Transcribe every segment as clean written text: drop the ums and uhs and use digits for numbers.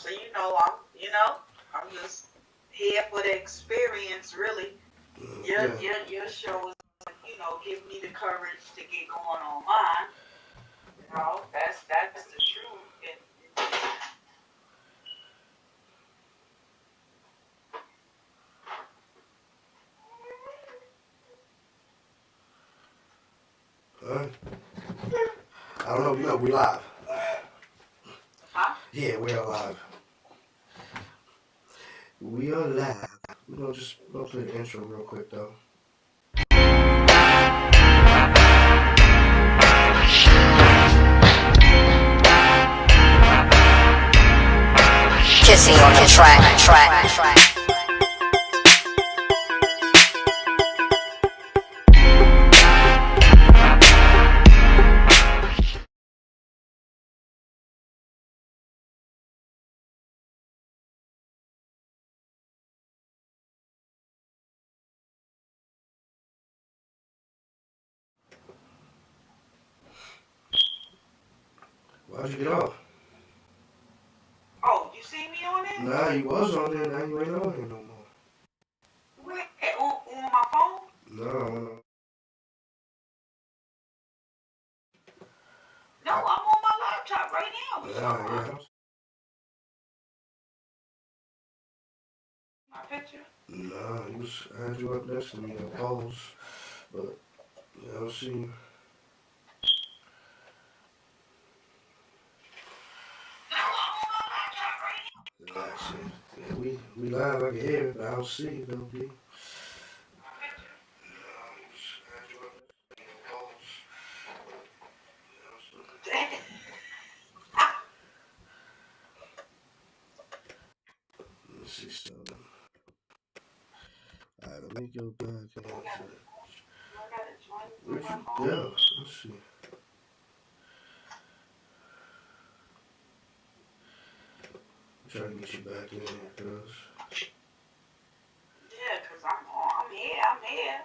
So I'm just here for the experience, really. Your show is, give me the courage to get going on mine. That's the truth. Alright. I don't know if you know, we live. Huh? Yeah, we are live. We are live. We're gonna play the intro real quick though. Kissy on the track. Why'd you get off? Oh, you see me on there? Nah, you was on there, now you ain't on here no more. Where? On my phone? No. No, I'm on my laptop right now. What's Yeah. My picture? Nah, I had you up next to me on pause. But yeah, I don't see you. Relax it. Yeah, we live, I can hear it, but I don't see you though, B. Let's see something. Alright, let me go back into it. Where'd you go? Let's see. I'm trying to get you back in here, cuz. Yeah, because I'm here.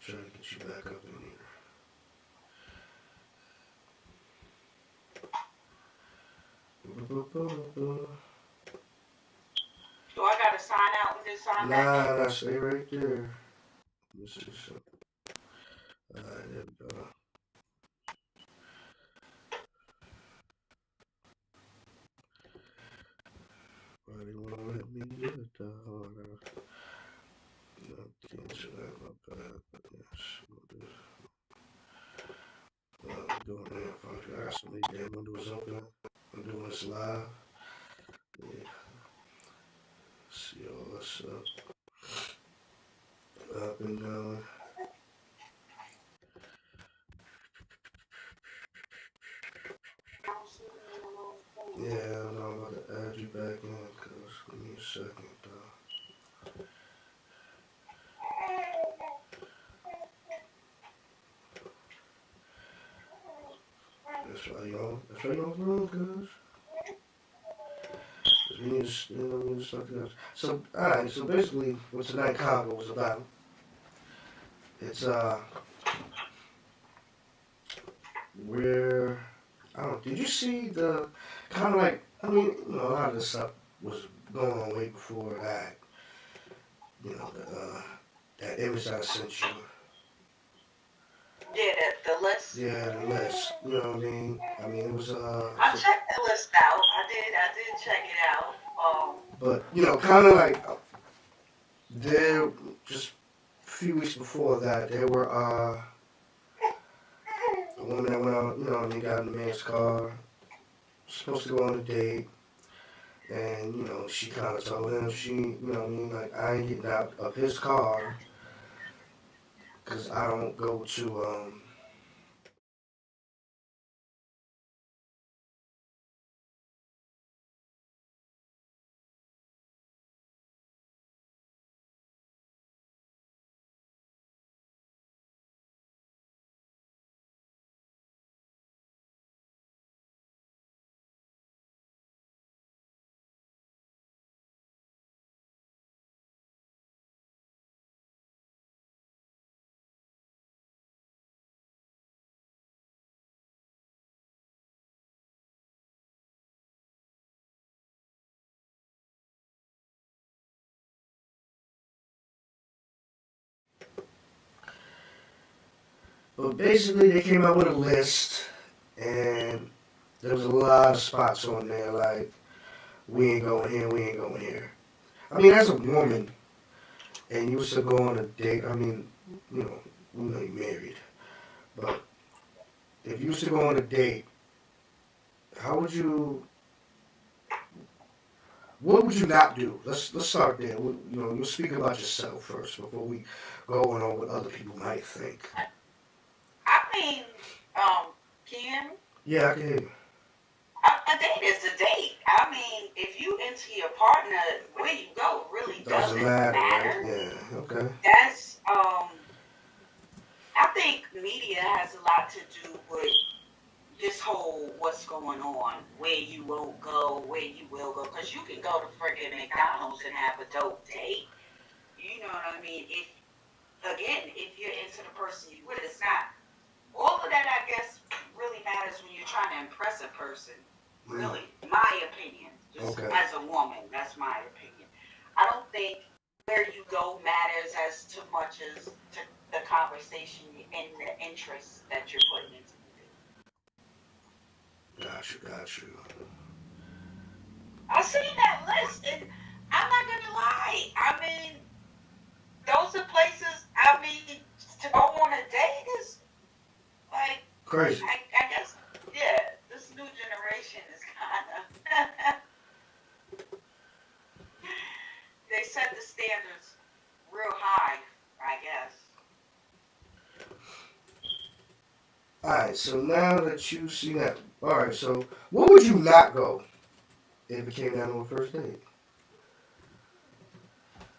Trying to get you back up in here. Do I got to sign out and just sign back in? Nah, stay right there. Let's see something. Alright, there we go. Why do you want to let me do it though? Cancel that, my bad. Yes, doing that. I got so many damn windows open. I'm doing this live. Yeah. See all this up and down. Yeah, I'm about to add you back in, cuz give me a second though. That's why you on road, cuz. We need to start this. So, alright, so basically, what tonight Convo was about, it's, where, I don't know, did you see the, kind of like, I mean, a lot of this stuff was going on way before that, that image that I sent you. Yeah, the list. Yeah, the list, you know what I mean? I mean, it was, I checked the list out. I did check it out. But, kind of like, there, just a few weeks before that, there were, a woman that went out, got in the man's car, supposed to go on a date, and, she kind of told him like, I ain't getting out of his car, because I don't go to, But basically, they came out with a list, and there was a lot of spots on there like, we ain't going here, we ain't going here. I mean, as a woman, and you was to go on a date, I mean, you know, we know you're married, but if you was to go on a date, how would you, what would you not do? Let's start there. You know, you speak about yourself first before we go on what other people might think. I mean, can you hear me? Yeah, I can hear you. A date is a date. I mean, if you into your partner, where you go really Doesn't doesn't matter, right? matter. Yeah, okay. That's I think media has a lot to do with this whole what's going on, where you won't go, where you will go, because you can go to friggin' McDonald's and have a dope date. You know what I mean? If you're into the person you with, it's not all of that. I guess really matters when you're trying to impress a person. Really, my opinion, just Okay. as a woman, that's my opinion. I don't think where you go matters as too much as to the conversation and the interest that you're putting into it. Got you. I seen that list, and I'm not gonna lie. I mean, those are places. I mean, to go on a date is like Crazy. I guess, yeah. This new generation is kind of they set the standards real high, I guess. Alright, so now that you see that, alright, so what would you not go if it came down to a first date?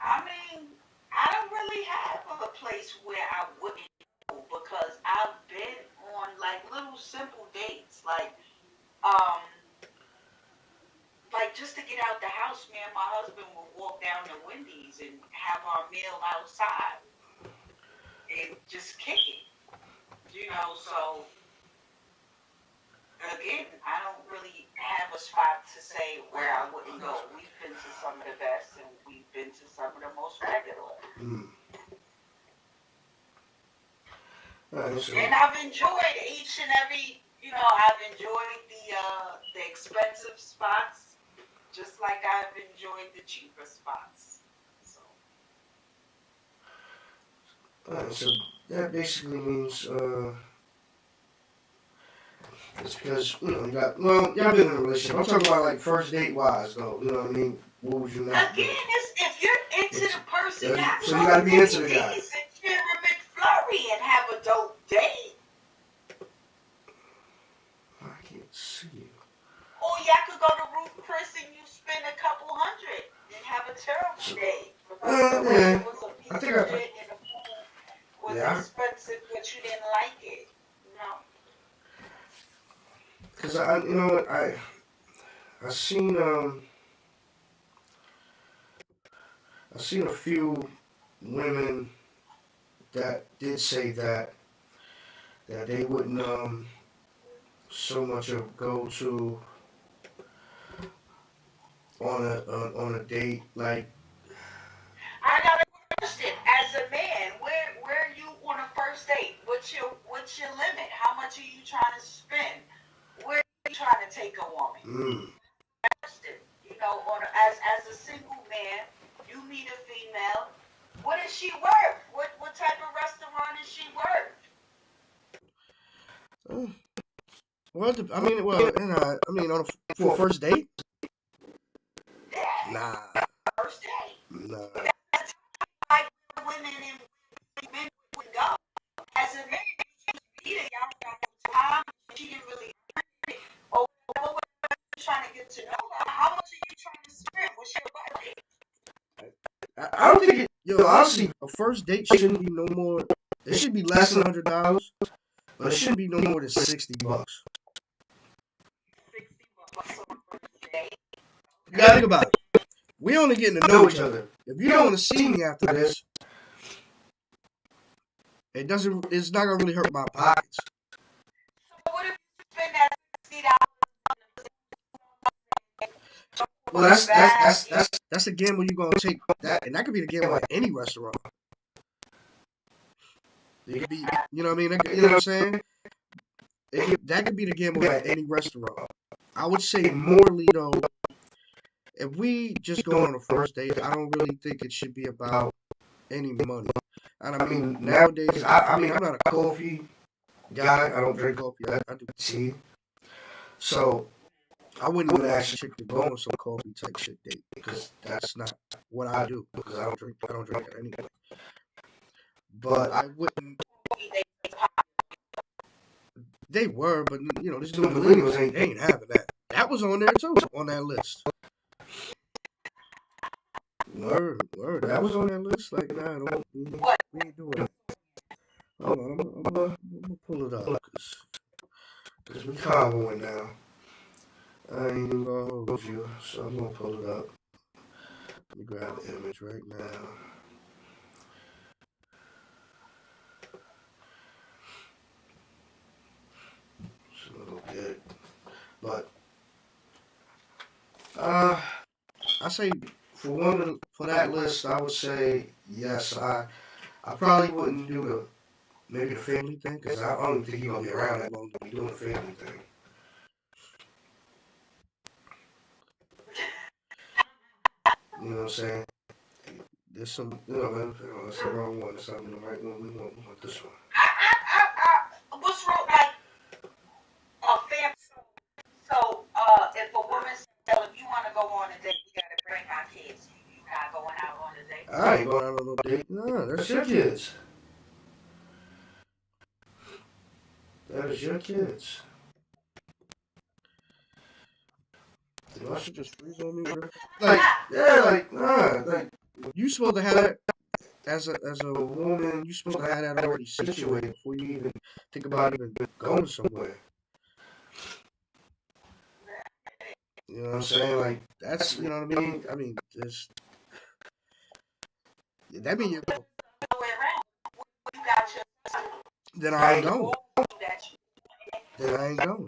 I mean, I don't really have a place where I wouldn't go because I've been on like little simple dates, um, like just to get out the house. Me and my husband will walk down to Wendy's and have our meal outside and just kick it, you know. So again, I don't really have a spot to say where I wouldn't go. We've been to some of the best and we've been to some of the most regular. Mm. Alright, so, And I've enjoyed each and every, I've enjoyed the expensive spots, just like I've enjoyed the cheaper spots. So alright, so that basically means, it's because, you know, y'all been in a relationship. I'm talking about like first date wise, though. You know what I mean? What would you not do? again, if you're into the person, So you gotta be into the guy. and share a McFlurry and have a dope date. I can't see you. Or y'all could go to Ruth Chris and you spend a couple hundred and have a terrible day. Because yeah. it was a piece I of think shit and the food was expensive, but you didn't like it. No. Cause you know what, I seen a few women that did say that they wouldn't so much of go to on a date like. I got a question. As a man, where are you on a first date? What's your limit? How much are you trying to spend? Where are you trying to take a woman? As a single man, you meet a female. What is she worth? What type of restaurant is she worth? Well, I mean, for a first date. Yeah. Nah. First date. Nah. That's like women and men would go. As a man, you meet her, y'all got no time. She didn't really earn it. Or what were you trying to get to know her? How much are you trying to spend? What's your budget? I don't think honestly, a first date shouldn't be no more. It should be less than $100, but it shouldn't be no more than $60. $60 on a first date. You gotta think about it. We only getting to know each other. If you don't want to see me after this, it's not gonna really hurt my pockets. So what if you spend that $60? Well, that's a gamble you're gonna take. And that could be the gamble at any restaurant. It could be, you know what I mean? You know what I'm saying? That could be the gamble at any restaurant. I would say morally though, if we just going on a first date, I don't really think it should be about any money. And I mean, nowadays, I mean, I'm not a coffee guy. I don't drink coffee. I do tea. So I wouldn't even ask a chick to go on some coffee type shit date because that's not what I do because I don't drink. I don't drink it anyway. But I wouldn't. They were, but you know, these new millennials ain't having that. That was on there too, on that list. Word. That was on that list. Like, nah, we ain't doing it. Hold on, I'm gonna pull it up, cause we comboing now. I ain't even gonna hold you, so I'm gonna pull it up. Let me grab the image right now. It's a little bit, but I say for that list, I would say yes. I probably wouldn't do maybe the family thing because I don't even think you're gonna be around that long to be doing the family thing. You know what I'm saying? There's some, you know, man, that's the wrong one. That's not the right one. We want this one. What's wrong? Like a family. So, if a woman says, if you want to go on a date, you gotta bring our kids. You not going out on a date. I ain't going out on no date. No, that's your kids. That is your kids. I should just freeze on me, bro. Like, yeah, like, nah, like, you supposed to have that as a woman. You supposed to have that already situated before you even think about even going somewhere. You know what I'm saying? Like, that's, you know what I mean? I mean, just that mean you're going. Then I ain't going. Then I ain't going.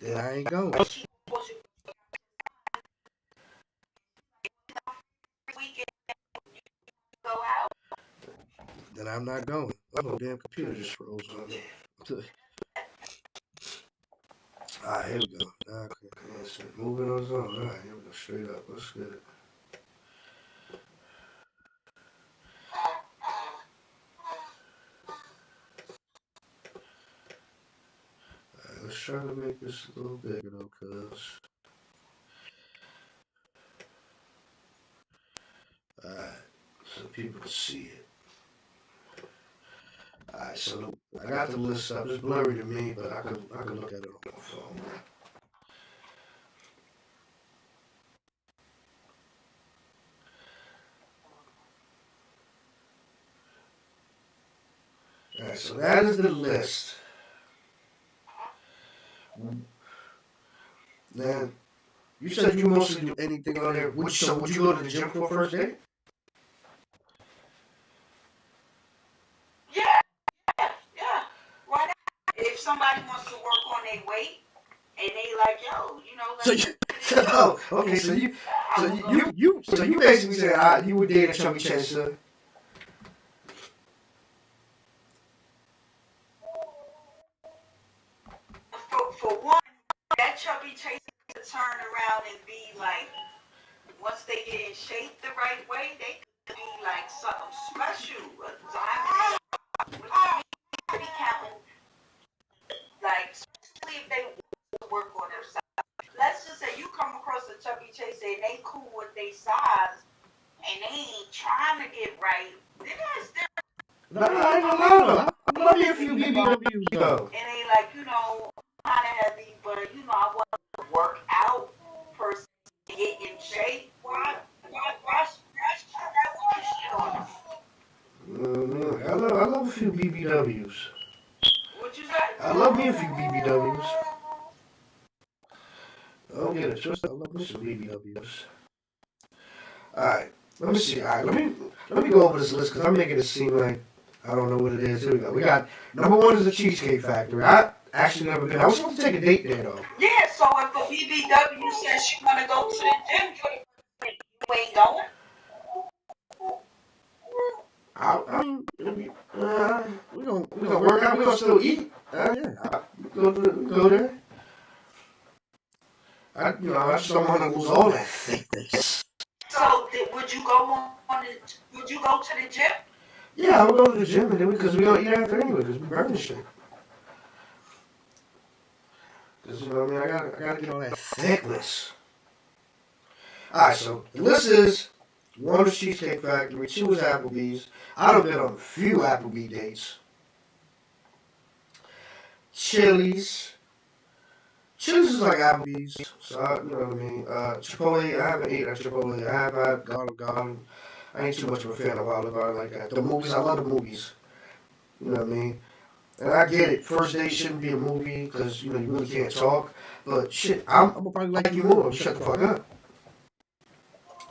Then I ain't going. Then I'm not going. Oh, my damn computer just froze on me. Alright, here we go. Okay, moving on. Alright, here we go. Straight up. Let's get it. Alright, let's try to make this a little bigger though, cuz. Alright, so people can see it. Alright, so I got the list up. It's blurry to me, but I can look at it on my phone. Alright, so that is the list. Now, you said you mostly do anything on there. Would you go to the gym for a first date? Yeah. Why not? If somebody wants to work on their weight and they like, yo, you know, okay, so you basically said you would date a chubby chaser. For one, that chubby chaser to turn around and be like, once they get in shape the right way, they could be like something special. So I mean, be counting, like, especially if they work on their size. Let's just say you come across a chubby chaser and they cool with their size and they ain't trying to get right. Then that's different. No, I ain't gonna lie. I love me a few BBWs though. And they like, you know, kind of heavy, but you know, I want to work out per se, get in shape. Why shit on them? I love a few BBWs. What you say? I love me a few BBWs. Don't get it twisted. I love me some BBWs. Alright, let me see. Alright, let me go over this list because I'm making it seem like I don't know what it is. Here we go. We got number 1 is the Cheesecake Factory. I actually never been. I was supposed to take a date there though. Yeah, so if a BBW says she wanna go to the gym, you ain't going. I mean, we gonna work out. We gonna still eat. Yeah, we go there. I just don't want to lose all that thickness. So would you go would you go to the gym? Yeah, I would go to the gym and then because we gonna eat after anyway because we burning shit. Because you know what I mean, I gotta get all that thickness. All right, so the list is: one is Cheesecake Factory, two is Applebee's. I done been on a few Applebee dates. Chili's. Chili's is like Applebee's, so you know what I mean. Chipotle, I haven't eaten at Chipotle. I have had Garlic Garden. I ain't too much of a fan of Olive Garden like that. The movies, I love the movies. You know what I mean? And I get it. First date shouldn't be a movie because you really can't talk. But shit, I'm gonna probably like you more. Shut the fuck up.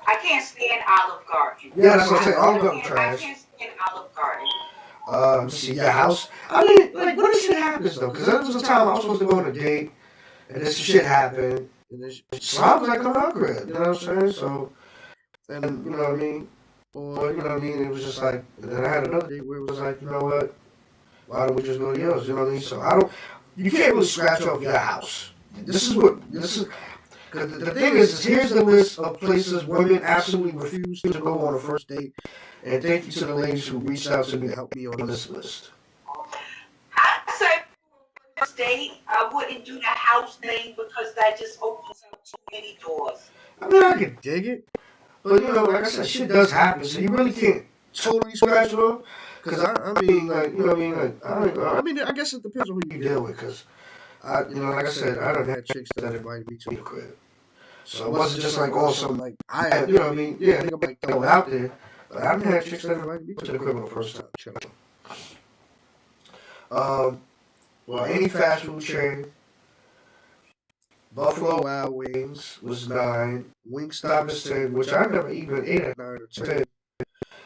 I can't stand Olive Garden. Yeah, that's what I'm saying. Olive Garden trash. I can't stand Olive Garden. Let's see, your house. I mean, like, what shit happens though? Because there was a time I was supposed to go on a date, and this shit happened, and this slop was like coming out crib. You know what I'm saying? So, and you know what I mean? Or you know what I mean? It was just like, and then I had another date where it was like, you know what? Why don't we just go to yours? You know what I mean? So you can't really scratch off your house. This is. Cause the thing is, here's the list of places women absolutely refuse to go on a first date. And thank you to the ladies who reached out to me to help me on this list. I say first date, I wouldn't do the house thing because that just opens up too many doors. I mean, I can dig it. But, like I said, shit does happen. So you really can't totally scratch it off. Because, I mean, like, you know what I mean? Like, I mean, I guess it depends on who you deal with. Because, like I said, I done had chicks that invited me to the crib. So it wasn't just like awesome, like, I had, you know what I mean? Yeah, I think I'm like throwing out there. But I've had chicks that invited me to the crib on the first time. Well, any fast food chain. Buffalo Wild Wings was 9. Wingstop is 10, which I never even ate at 9 or 10.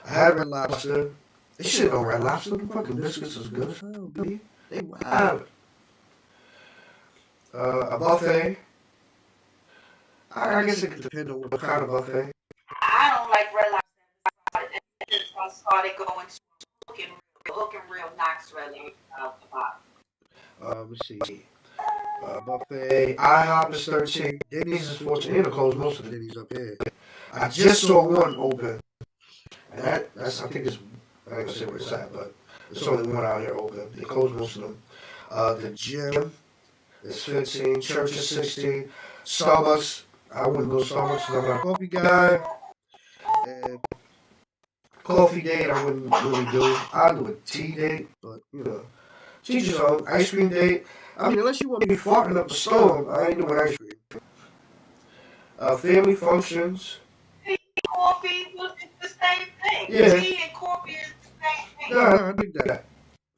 I had Red Lobster. This shit on Red Lobster. The fucking biscuits is good as hell, baby. They wild. A buffet. I guess it could depend on what kind of buffet. I don't like Red Lobster. I started going to looking real Knoxville out the box. Let's see. Buffet. IHOP is 13. Denny's is 14. They closed most of the Denny's up here. I just saw one open. And that's I think it's, I ain't gonna say where it's at, but there's only one out here open. They closed most of them. The gym is 15. Church is 16. Starbucks. I wouldn't go to Starbucks because I'm not a coffee guy. And coffee date, I wouldn't really do. I'd do a tea date, but teach your own. Ice cream date. I mean, unless you want me farting up a storm, I ain't doing ice cream. Family functions. Tea and coffee is the same thing. Yeah. Tea and coffee is the same thing. No, I dig that.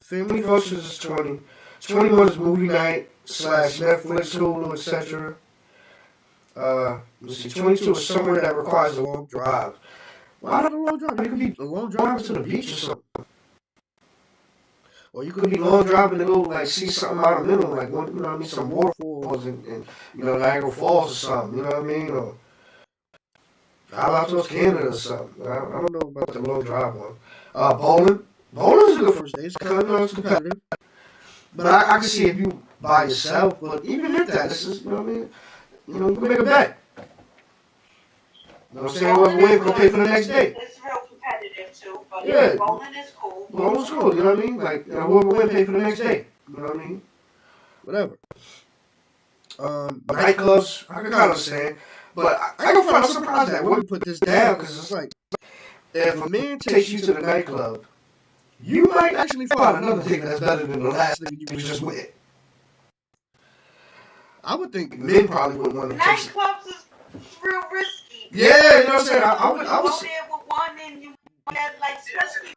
Family functions is 20. 21 is movie night / Netflix, Hulu, etc. Let's see, 22 is somewhere that requires a long drive. Why not a long drive? It could be a long drive to the beach or something. Or you could be long driving to go like see something out of the middle, like some waterfalls and Niagara Falls or something, you know what I mean? Or drive out towards Canada or something. I don't know about the long drive one. Bowling. Bowling is a good first date. It's competitive. But I can see if you by yourself, but even if that, this is, you know what I mean? You can make a bet. You know what I'm saying? Whoever wins will pay for the next day. It's real competitive too, but yeah, bowling is cool. Bowling's cool, you know what I mean? Like, whoever wins pay for the next day. You know what I mean? Whatever. Nightclubs, I can kind of understand. But I can find I'm surprised that women put this down because it's like, if a man takes you to the nightclub, you might actually find another nigga that's better than the last nigga you was just with. I would think men probably wouldn't want to take it. Nightclubs is real risky. Yeah, you know what I'm saying? I would go there with one and you have like especially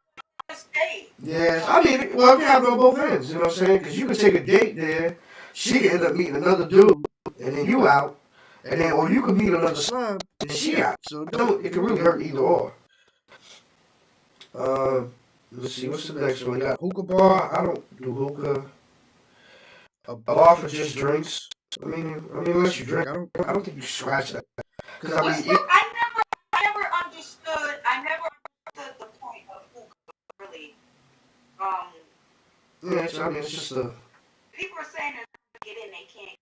first date. Yeah, I mean, well, it can happen on both ends, you know what I'm saying? Because you could take a date there, she could end up meeting another dude, and then you out, and then, or you could meet another slime, and she out. So it can really hurt either or. Let's see, what's the next one? You got hookah bar. I don't do hookah. A bar for just drinks. I mean, unless you drink, I don't think you scratch that. Because I never understood the point of hookah. Um, Yeah, I mean, it's just a. people are saying that they get in, they can't.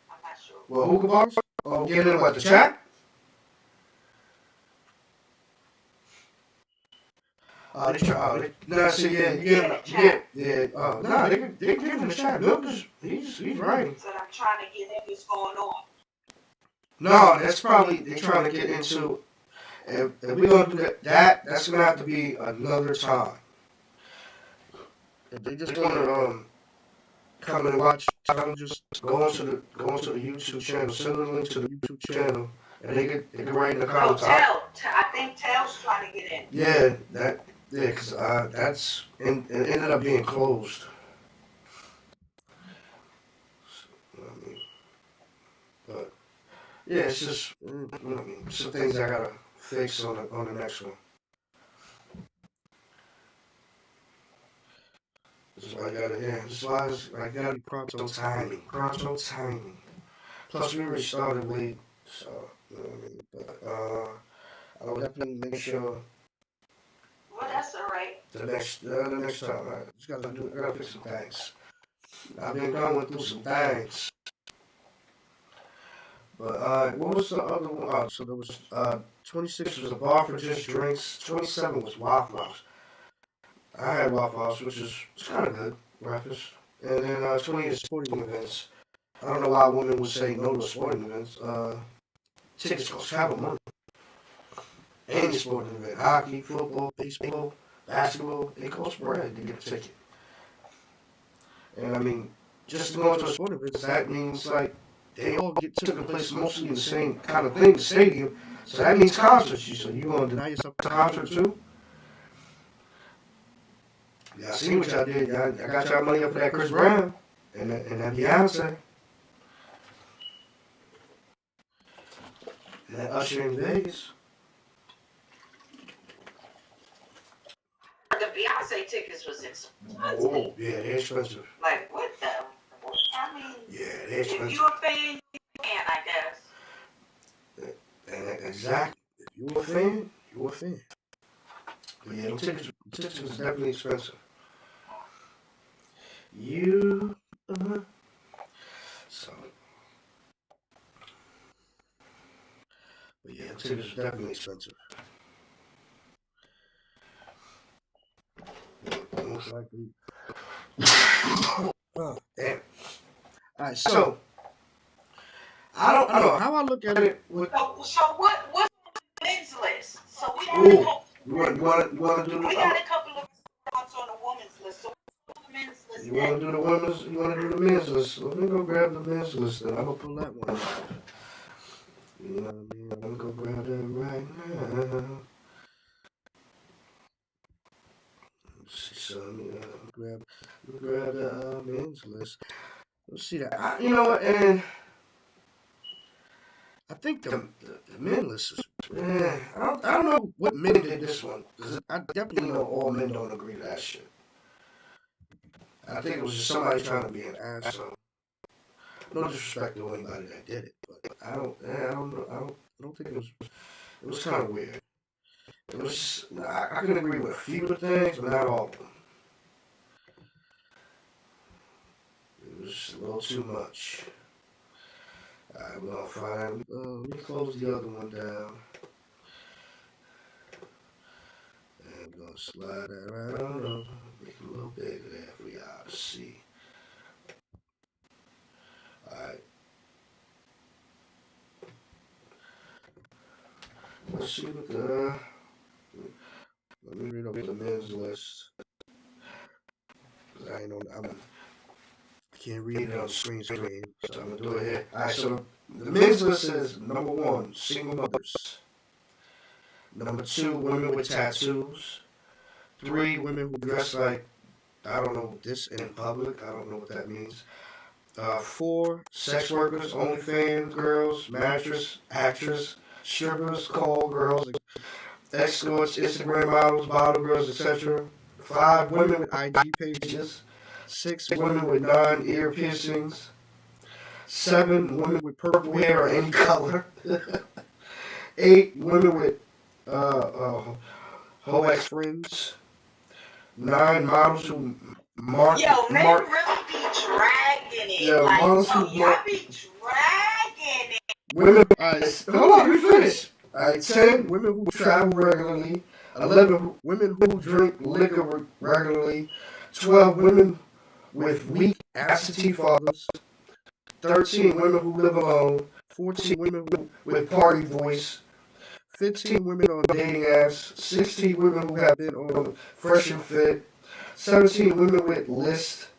I'm not sure. Well, hookah bars? Oh, get in what, the chat? They try. Nah, see, yeah, you get him. Yeah. Nah, they give him the chat. Milk is, he's writing. So I'm trying to get in what's going on. No, that's probably, they're trying to get into, if we're going to do that's going to have to be another time. If they just want to, come and watch, tell them just go onto the YouTube channel, send them a link to the YouTube channel, and they can write in the comments. I think Tell's trying to get in. Yeah, because that's, and it ended up being closed. I mean, but yeah, it's just, some things I gotta fix on the next one. This is why I gotta, this is why I gotta be pronto timing. Plus, we already started late, so, you know what I mean? But, I will definitely make sure. Well, that's alright. The next time, I just gotta fix some things. I've been going through some things. But, what was the other one? Oh, so there was, 26 was a bar for just drinks. 27 was Waffle House. I had Waffle House, which is kind of good breakfast. And then 28 is sporting events. I don't know why women would say no to sporting events. Tickets cost travel money. Any sporting event, hockey, football, baseball, basketball, they cost bread to get a ticket. And I mean, just to go to a sporting event, that means like they all get taken place mostly in the same kind of thing, the stadium. So that means concerts. So you gonna deny yourself a concert too? Yeah, I seen what y'all did. I got y'all money up for that Chris Brown and that Beyonce. And that Usher in Vegas. The Beyonce tickets was expensive. Oh, yeah, they're expensive. Like, what the? I mean, yeah, they're expensive. If you're a fan, you can, I guess. And exactly. If you're a fan, you're a fan. But yeah, the tickets was definitely expensive. So. But yeah, the tickets was definitely expensive. Most likely. Oh, damn. Alright, so I don't know how I look at it. So what's the men's list? So we got you want to do we got a couple of restaurants on the women's list. So what's the men's list? You want to do the women's? You want to do the men's list? Let me go grab the men's list. Then I'm gonna pull that one out. You know what I mean? I'm gonna go grab that right now. So let me grab the men's list. Let's see that. You know what? And I think the men list is. I don't know what men did this one, because I definitely know all men don't agree to that shit. I think it was just somebody trying to be an asshole. No disrespect to anybody that did it, but I don't think it was kind of weird. It was just, I can agree with a few of the things, but not all of them. It was just a little too much. Alright, we're gonna find. Let me close the other one down. And we're gonna slide that right on over. Make it a little bigger there for y'all to see. Alright. Let's see what the. Let me read over the men's list. Cause I ain't on. I can't read it on the screen, so I'm gonna do it here. Alright, so the men's list is number 1, single mothers. Number 2, women with tattoos. 3, women who dress like, I don't know this in public. I don't know what that means. 4, sex workers, OnlyFans girls, mattress, actress, strippers, call girls, escorts, Instagram models, bottle girls, etc. 5, women with IG pages. 6, women with non-ear piercings. 7, women with purple hair or any color. 8, women with hoe ex-friends. 9 models who Yo, men really be dragging it. yeah, Like, models yo, who y'all be dragging it. women. Hold on, let me finish. 10 women who travel regularly. 11 women who drink liquor regularly. 12 women with weak absentee fathers. 13 women who live alone. 14 women with party voice. 15 women on dating apps. 16 women who have been on Fresh and Fit. 17 women with list.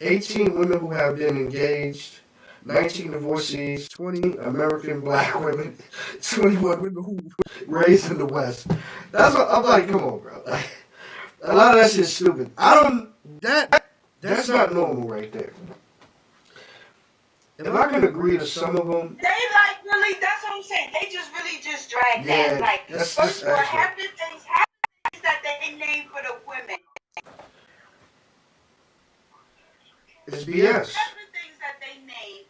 18 women who have been engaged. 19 divorcees. 20 American black women. 21 women who raised in the West. That's what I'm like. Come on, bro. Like, a lot of that shit's stupid. That's not normal right there. If I can agree to some of them, They like really, that's what I'm saying. They just really just drag that. Like, first of all, half the things that they name for the women. it's BS. Half the things that they name,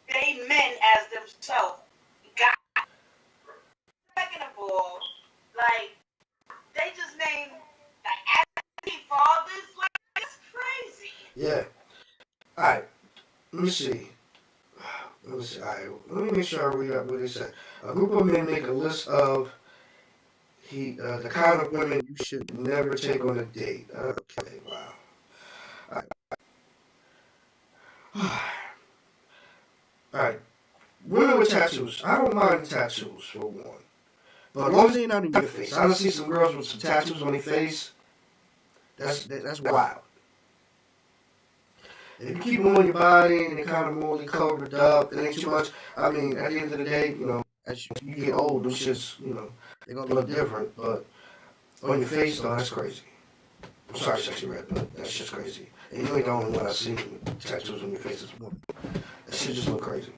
they men as themselves got. Second of all, like, they just name like absentee fathers. Like, it's crazy. Yeah. All right. Let me see. All right. Let me make sure I read up what they said. A group of men make a list of the kind of women you should never take on a date. Okay. Wow. All right. All right. Women with tattoos. I don't mind tattoos for one, but as long as they're not in your face. I done see some girls with some tattoos on their face. That's wild. If you keep them on your body and they're kind of more covered up, it ain't too much. I mean, at the end of the day, you know, as you get old, those shits, you know, they're gonna look different. But on your face, though, that's crazy. I'm sorry, Sexy Red, but that's just crazy. And you ain't the only one I've seen with tattoos on your face as a woman. That shit just look crazy.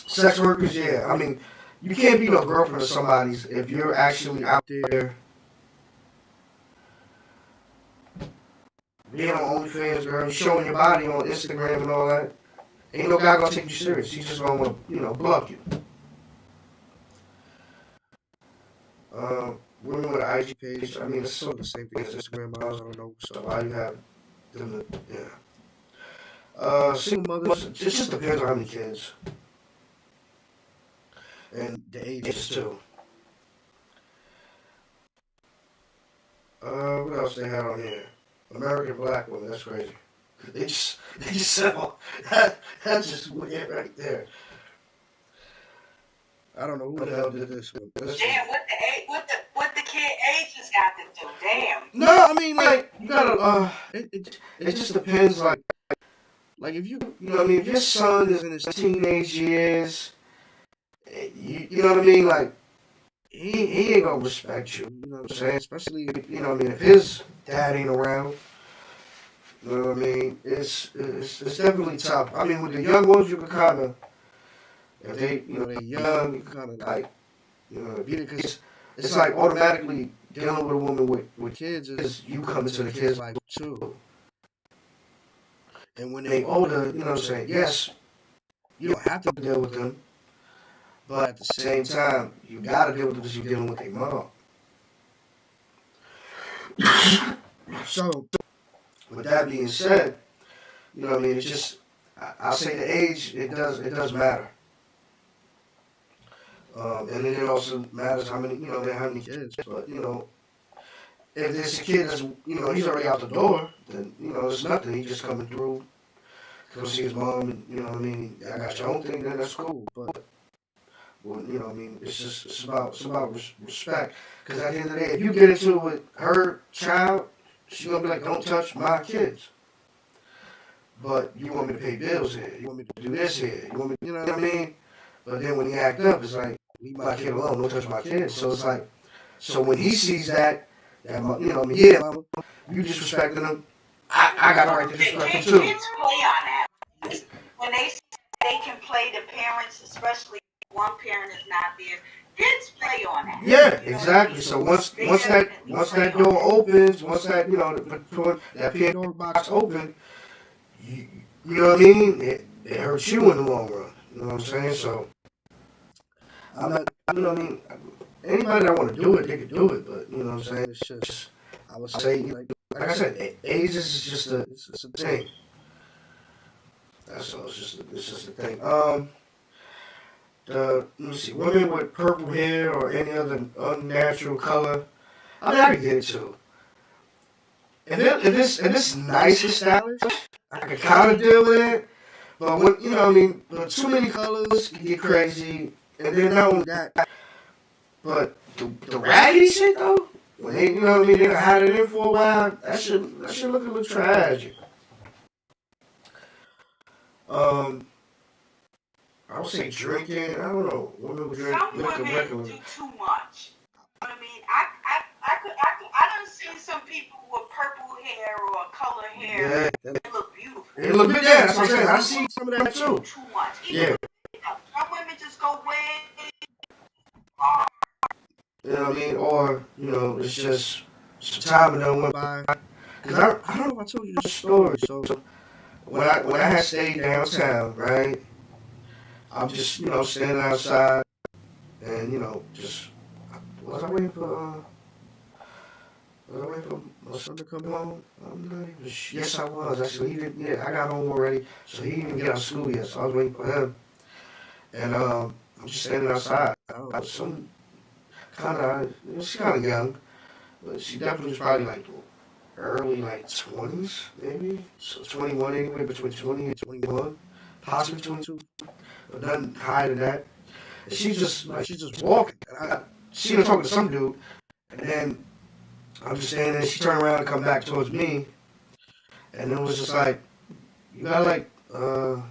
Sex workers, yeah. I mean, you can't be no girlfriend of somebody's if you're actually out there being on OnlyFans, girl, showing your body on Instagram and all that. Ain't no guy gonna take you serious. He's just gonna want to, you know, block you. Women with an IG page, I mean, it's sort of the same thing as Instagram models. I don't know. So why you have them? Yeah. Single mothers. It just depends on how many kids and the ages too. What else they had on here? American black women. That's crazy. They just said that's just weird right there. I don't know who the hell did this one. Damn, what the kid ages got to do? Damn. No, I mean, like, you gotta it just depends. Like if you know what I mean, if your son is in his teenage years, you know what I mean, like he ain't gonna respect you. You know what I'm saying? Especially if, you know what I mean, if his dad ain't around. You know what I mean? It's definitely tough. I mean, with the young ones, you can kind of, if they, you know, they're young, you can kind of like, you know, because it's like automatically dealing with a woman with kids is you come into the kids' life too. And when they older, you know what I'm saying? Yes, you don't have to deal with them, but at the same time, you gotta deal with them because you're dealing with their mom. So, with that being said, you know what I mean? It's just, I'll say the age, it does matter. And then it also matters how many, you know, how many kids. But, you know, if there's a kid that's, you know, he's already out the door, then, you know, it's nothing. He's just coming through, go see his mom, and, you know what I mean? I got your own thing, then that's cool. But, well, you know what I mean? It's about respect. Because at the end of the day, if you get into it with her child, she's going to be like, don't touch my kids. But you want me to pay bills here. You want me to do this here. You want me to, you know what I mean? But then when he act up, it's like, leave my kid alone. Don't touch my kids. So it's like, so when he sees that you know, I mean, yeah, mama, you disrespecting him, I got a right to disrespect him too. Kids play on that. When they can play the parents, especially if one parent is not there, kids play on that. Yeah, exactly. So once that door opens, once that, you know, that Pandora box open, you know what I mean? It hurts you in the long run. You know what I'm saying? So I'm not, you know what I mean? anybody that want to do it, they can do it. But you know what I'm saying? It's just, I would say, like I said, age is just a thing. That's all. It's just a thing. Let me see, women with purple hair or any other unnatural color. I mean, I can get it too. If it's nice and stylish, I can kind of deal with it. But when you know, what I mean, but too many colors, you get crazy. And then not only that, but the raggedy shit though, when they, you know what I mean, they done had it in for a while, that should look a little tragic. Um, I would say drinking. I don't know. Women would drink Some liquor women regularly. do too much. You know what I mean? I done seen some people with purple hair or color hair. Yeah, They look beautiful. it look good. Yeah, that's what I'm saying. I see some of that They do too. too much. Yeah, Some women just go way. you know what I mean. Or you know, it's just some time and done went by. Cause I don't know if I told you this story. So when I had stayed downtown, right? I'm just you know standing outside and you know just was I waiting for was I waiting for my son to come home? I'm not even sure. Yes, I was. Actually, he didn't. Yeah, I got home already, so he didn't even get out of school yet. So I was waiting for him, and I'm just standing outside. I don't know, some kind of she's kind of young, but she definitely was probably like early like 20s maybe. So 21 anyway, between 20 and 21, possibly 22, but nothing higher than that. And she's just walking. And I seen her talking to some dude, and then I'm just standing there. She turned around and come back towards me, and it was just like, you got like, well,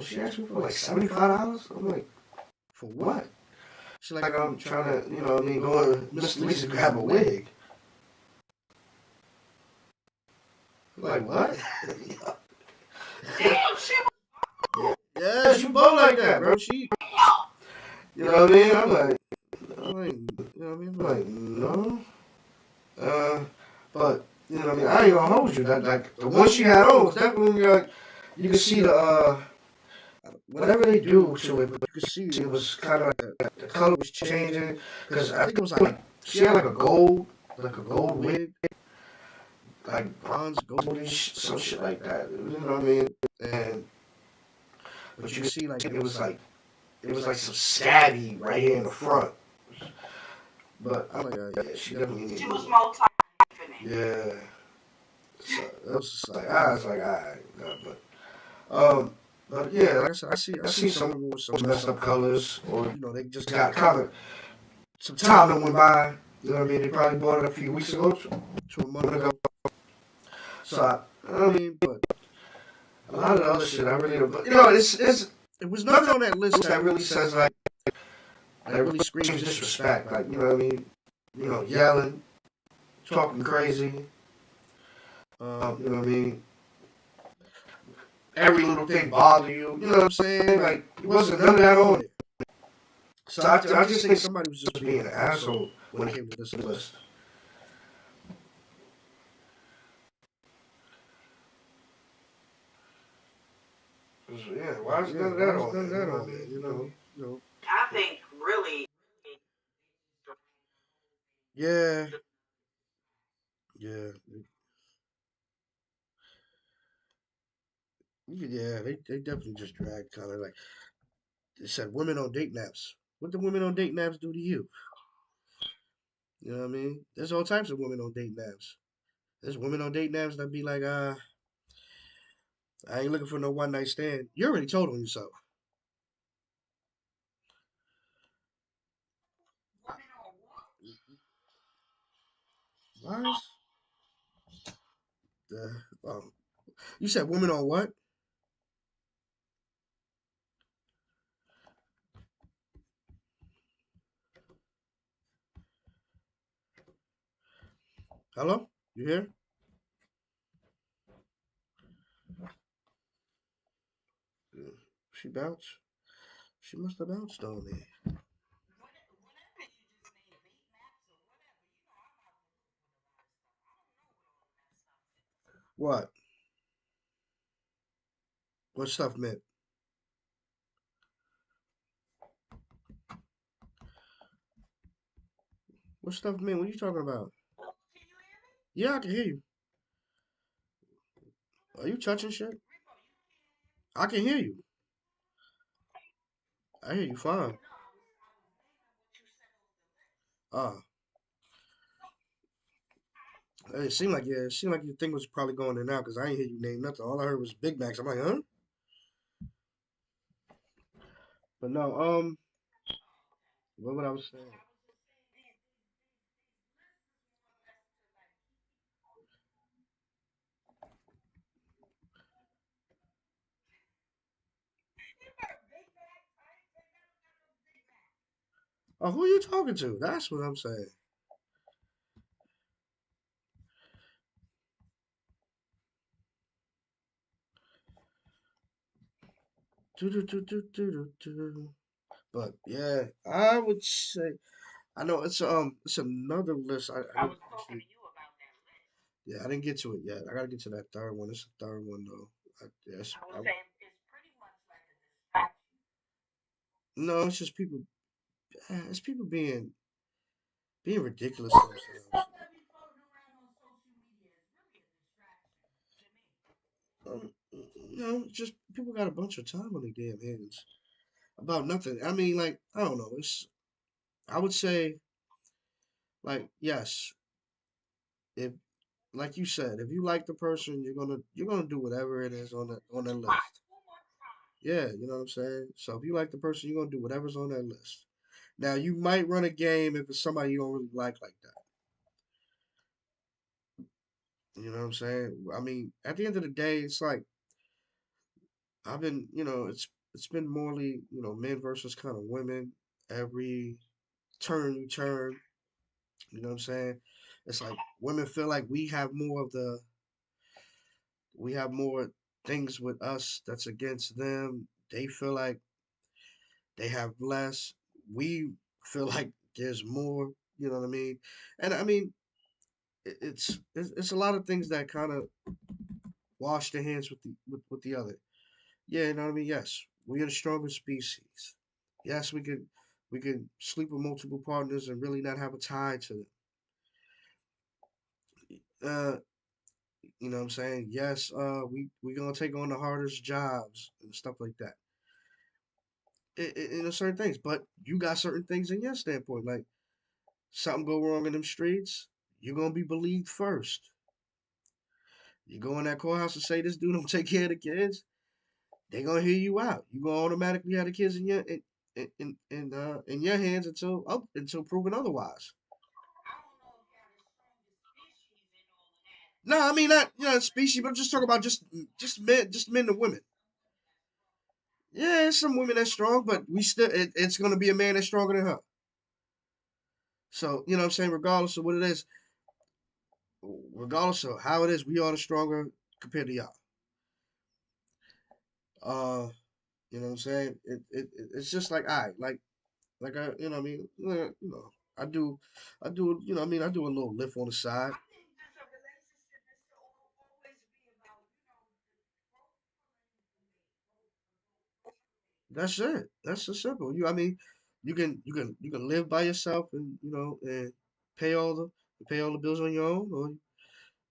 she asked me for like $75. I'm like, for what? She's like, I'm trying to, you know, what I mean, go to Miss Lisa grab a wig. I'm like, what? Damn, shit. Yeah, she both like that, bro. You know what I mean? You know what I mean? I'm like, no. Uh, but you know what I mean? I ain't gonna hold you. That like the one she had on was definitely like you can see whatever they do to it, but you could see it was kind of like the color was changing because I think it was like she had like a gold wig, like bronze goldish, some shit like that. You know what I mean? And but you could see like it was like some scabby right here in the front. But I'm like, yeah, she definitely needs She to was move. multi-infinite. Yeah. So it was just like I was like, alright, no, um, but yeah, like I said, I see some people with some messed up colors, or you know, they just got kind of some time that went by. You know what I mean? They probably bought it a few weeks ago, to a month ago. So I mean, but a lot of the other shit, I really don't. But you know, it's it was nothing on that list that really says like that really screams disrespect. Like you know what I mean? You know, yelling, talking crazy. You know what I mean? Every little thing bother you. You know what I'm saying? Like it wasn't none of that on it. So I just think somebody was just being an asshole when it came to this list. So, yeah, why is none of that on there? You know what I mean? I think really Yeah, yeah, yeah. They definitely just dragged kind of like they said women on date naps. What the women on date naps do to you? You know what I mean? There's all types of women on date naps. There's women on date naps that be like, I ain't looking for no one night stand. You already told on yourself. Why is the you said women on what? Hello? You here? Yeah. She bounced. She must have bounced on me. What? What stuff meant? What stuff, man? What are you talking about? Can you hear me? Yeah, I can hear you. Are you touching shit? Rico, you can't hear me? I can hear you. I hear you fine. No, I was naming what you said on the list. Ah, it seemed like yeah, it seemed like your thing was probably going in and out because I ain't hear you name nothing. All I heard was Big Macs. I'm like, huh? But no, what would I was saying? I was just saying these lists is more or less to like you better Big Mac. I ain't say never got no Big Mac. Oh, who are you talking to? That's what I'm saying. Do, do, do, do, do, do, do. But yeah, I would say I know it's another list. I I didn't was talking actually to you about that list. yeah I didn't get to it yet. I gotta get to that third one. It's the third one though. Yes, I was saying it's pretty much like a distraction. no, it's just people. It's people being ridiculous All of this sometimes. stuff that be floating around on social media is really a distraction to me. Just people got a bunch of time on their damn hands about nothing. I mean, like I don't know. It's I would say like yes, if like you said, if you like the person, you're gonna do whatever it is on that Why? list. Too much time. Yeah, you know what I'm saying. So if you like the person, you're gonna do whatever's on that list. Now you might run a game if it's somebody you don't really like that. You know what I'm saying? I mean, at the end of the day, it's like I've been, it's been morely, men versus kind of women every turn you turn. You know what I'm saying? It's like women feel like we have more things with us that's against them. They feel like they have less. We feel like there's more. You know what I mean? And I mean, it's a lot of things that kind of wash their hands with the other. Yeah, you know what I mean? Yes, we are the stronger species. Yes, we could sleep with multiple partners and really not have a tie to them. You know what I'm saying? Yes, we gonna take on the hardest jobs and stuff like that. Certain things, but you got certain things in your standpoint. Like something go wrong in them streets, you're gonna be believed first. You go in that courthouse and say this dude don't take care of the kids, they gonna hear you out. You gonna automatically have the kids in your hands until proven otherwise. I don't know if y'all the strongest species and all of that, No, I mean but not species, but I'm just talking about just men and women. Yeah, there's some women that's strong, but it's gonna be a man that's stronger than her. So you know what I'm saying, regardless of what it is, regardless of how it is, we are the stronger compared to y'all. Uh, you know what I'm saying? It's just like like I you know what I mean I do you know what I mean I do a little lift on the side. I think just a relationship is to always be about, the growth That's it. That's so simple. I mean, you can live by yourself and and pay all the pay all the bills on your own, or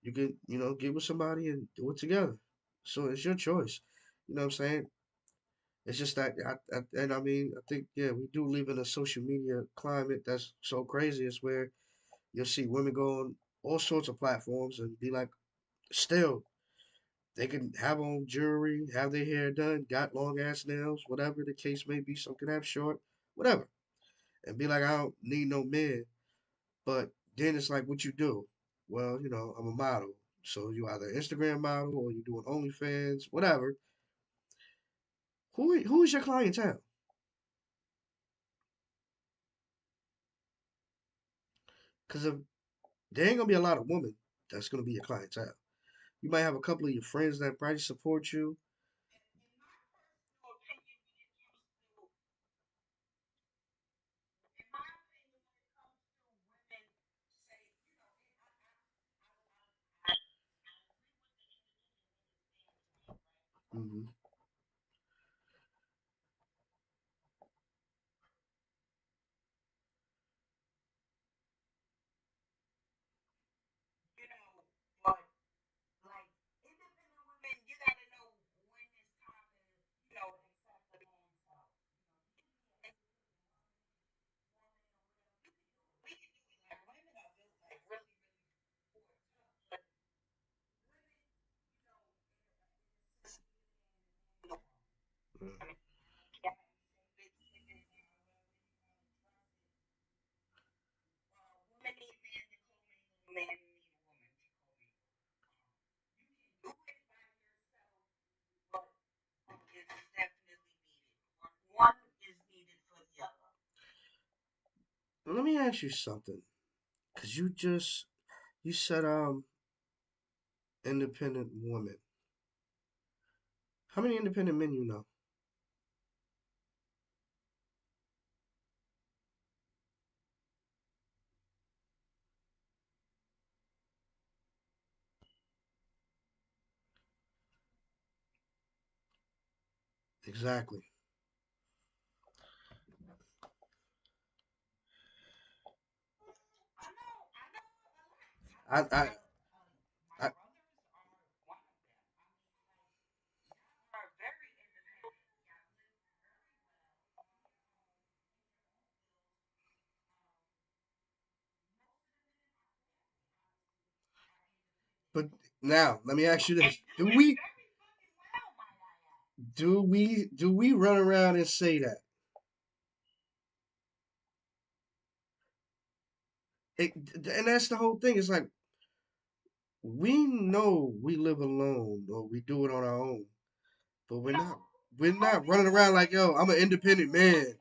you can get with somebody and do it together. So it's your choice. You know what I'm saying? It's just that and I mean I think yeah we do live in a social media climate that's so crazy. It's where you'll see women go on all sorts of platforms and be like, still they can have on jewelry, have their hair done, got long ass nails, whatever the case may be. Some can have short, whatever, and be like, I don't need no man. But then it's like, what you do? Well, I'm a model. So you either Instagram model or you doing OnlyFans, whatever. Who is your clientele? Because if there ain't gonna be a lot of women that's gonna be your clientele. You might have a couple of your friends that probably support you. in my personal opinion, when it comes to, in my opinion, when it comes to women, say, I agree with the independent women standpoint, right? Hmm. ask you something, cause you said independent woman. How many independent men you know? Exactly. I know, I know a lot. I I My I brothers are one of them. Are very independent. Y'all live very well on your own, pay your own bills. Most of the men in my family, honestly, are independent. but now let me ask you And this: doing very fucking well, might I add. do we run around and say that? And that's the whole thing. It's like we know we live alone or we do it on our own, but No, we're no, not running around like yo. I'm an independent man.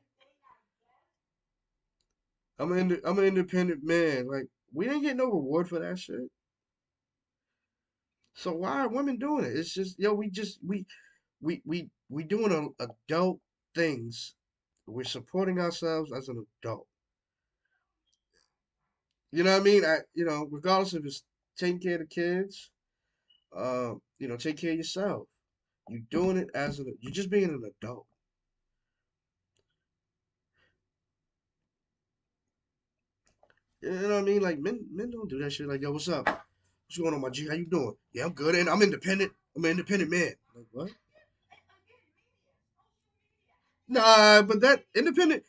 I'm an independent man. Like we didn't get no reward for that shit. So why are women doing it? It's just yo. We doing adult things. We're supporting ourselves as an adult. You know what I mean? Regardless if it's taking care of the kids, take care of yourself. You're doing it you're just being an adult. You know what I mean? Like men don't do that shit. Like, yo, what's up? What's going on, my G? How you doing? Yeah, I'm good, and I'm independent. I'm an independent man. Like what? Nah, but that independent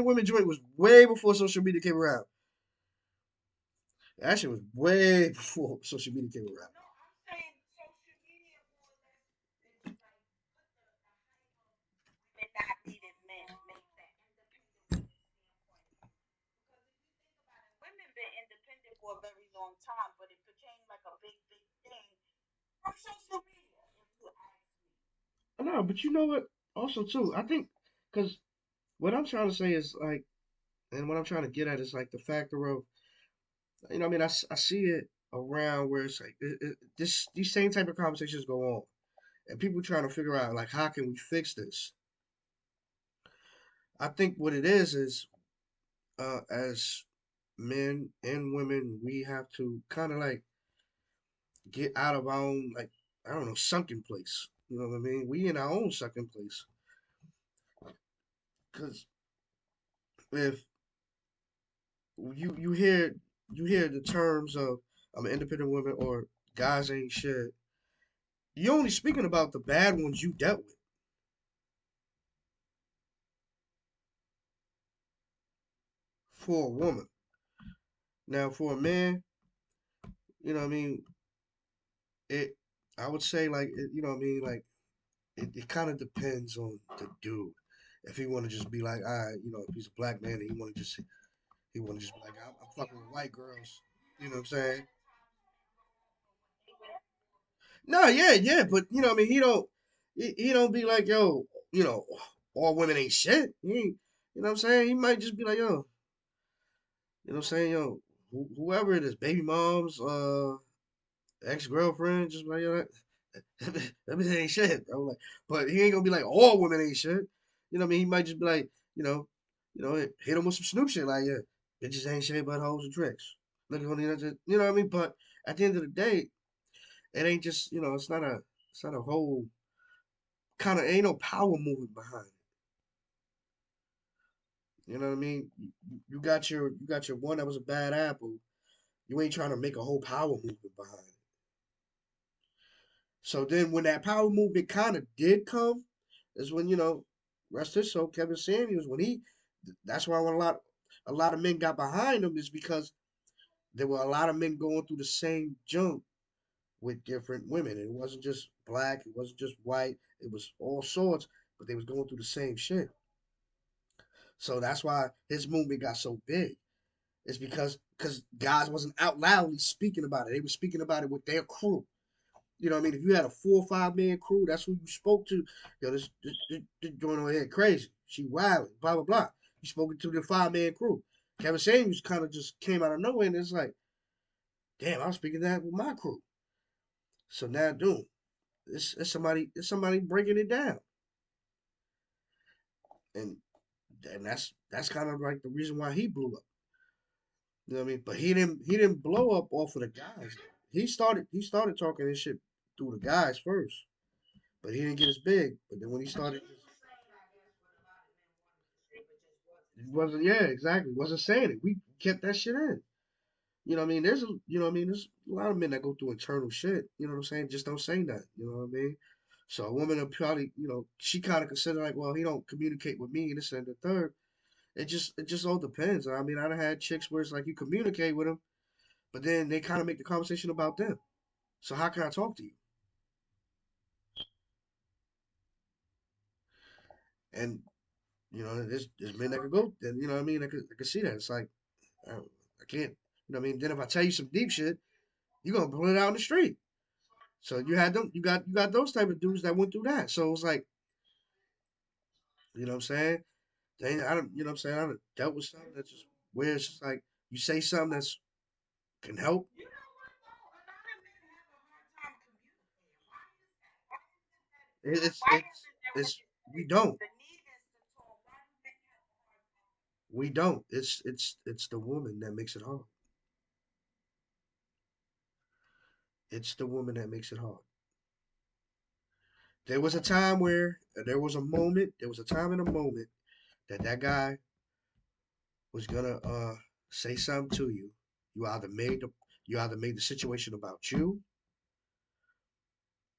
women joint was way before social media came around. That shit was way before social media came around. No, I'm saying social media more or less is like put the hype of women not needing men, make that independent women standpoint of view. Because if you think about it, women been independent for a very long time, but it became like a big, big thing from social media, if you ask me. I know, but you know what? Also, too, I think because what I'm trying to say is like, and what I'm trying to get at is like the factor of, I mean, I see it around where it's like these same type of conversations go on, and people trying to figure out like how can we fix this. I think what it is as men and women, we have to kind of like get out of our own like I don't know sunken place. You know what I mean? We in our own sunken place because if you you hear the terms of I'm an independent woman or guys ain't shit. You're only speaking about the bad ones you dealt with for a woman. Now for a man, you know what I mean. It I would say like you know what I mean like it kind of depends on the dude. If he want to just be like, all right, if he's a black man and he want to just be like, I'm fucking with white girls. You know what I'm saying? No, yeah, yeah, but you know, what I mean, he don't be like, yo, all women ain't shit. He ain't, you know what I'm saying? He might just be like, yo, you know what I'm saying, yo, whoever it is, baby moms, ex girlfriend, just like, yo, that bitch ain't shit, bro. Like, but he ain't gonna be like all women ain't shit. You know what I mean? He might just be like, hit him with some Snoop shit, like, yeah, bitches ain't shit but hoes and tricks. Look on the other, you know what I mean? But at the end of the day, it ain't just, it's not a whole kind of ain't no power movement behind it. You know what I mean? You got your one that was a bad apple. You ain't trying to make a whole power movement behind it. So then when that power movement kind of did come, is when rest his soul, Kevin Samuels, when he that's why when a lot of men got behind him is because there were a lot of men going through the same junk with different women. It wasn't just black, it wasn't just white, it was all sorts, but they was going through the same shit. So that's why his movement got so big. It's because guys wasn't out loudly speaking about it. They were speaking about it with their crew. You know what I mean? If you had a 4 or 5 man crew, that's who you spoke to. Yo, this joint over here crazy. She wilding, blah blah blah. You spoke to the 5 man crew. Kevin Samuels kind of just came out of nowhere, and it's like, damn, I was speaking that with my crew. So now, doom, it's somebody breaking it down, and that's kind of like the reason why he blew up. You know what I mean? But he didn't blow up off of the guys. He started talking this shit through the guys first, but he didn't get as big. But then when he But started, he was saying, I guess, what a lot of men wanted to say, but just wasn't it saying. wasn't, yeah, exactly, wasn't saying it. We kept that shit in. You know what I mean? There's a lot of men that go through internal shit. You know what I'm saying? Just don't say that. You know what I mean? So a woman will probably, she kind of consider like, well, he don't communicate with me and this and the third. It just all depends. I mean, I've had chicks where it's like you communicate with them, but then they kind of make the conversation about them. So how can I talk to you? And there's men that could go, and you know what I mean. I could see that. It's like I can't. You know what I mean? Then if I tell you some deep shit, you're gonna pull it out in the street. So you had them. You got those type of dudes that went through that. So it's like, you know what I'm saying? I don't. You know what I'm saying? I done dealt with something that's just where it's just like you say something that's can help. You know what though? A lot of men have a hard time communicating. Why is that? It's Why is it's it that when it's we it's don't. the need is to talk? Why do men have a hard time? We don't. It's the woman that makes it hard. It's the woman that makes it hard. There was a time where there was a moment. There was a time and a moment that guy was gonna say something to you. You either made the you either made the situation about you,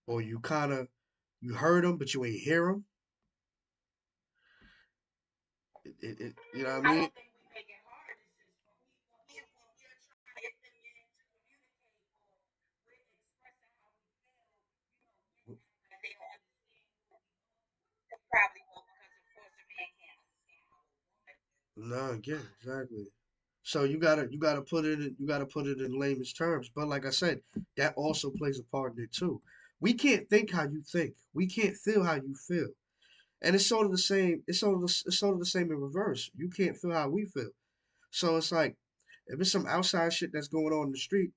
or you heard him but you ain't hear him. You know what I I mean? don't think we make it hard. It's just when we are trying to get them in to communicate or we're expressing how we feel, men act like they don't understand what we going through. They probably won't because of course a man can't understand how a woman feels. No, yeah, exactly. So you gotta put it in layman's terms. But like I said, that also plays a part in it too. We can't think how you think. We can't feel how you feel. And it's sort of the same. It's sort of the same in reverse. You can't feel how we feel. So it's like if it's some outside shit that's going on in the street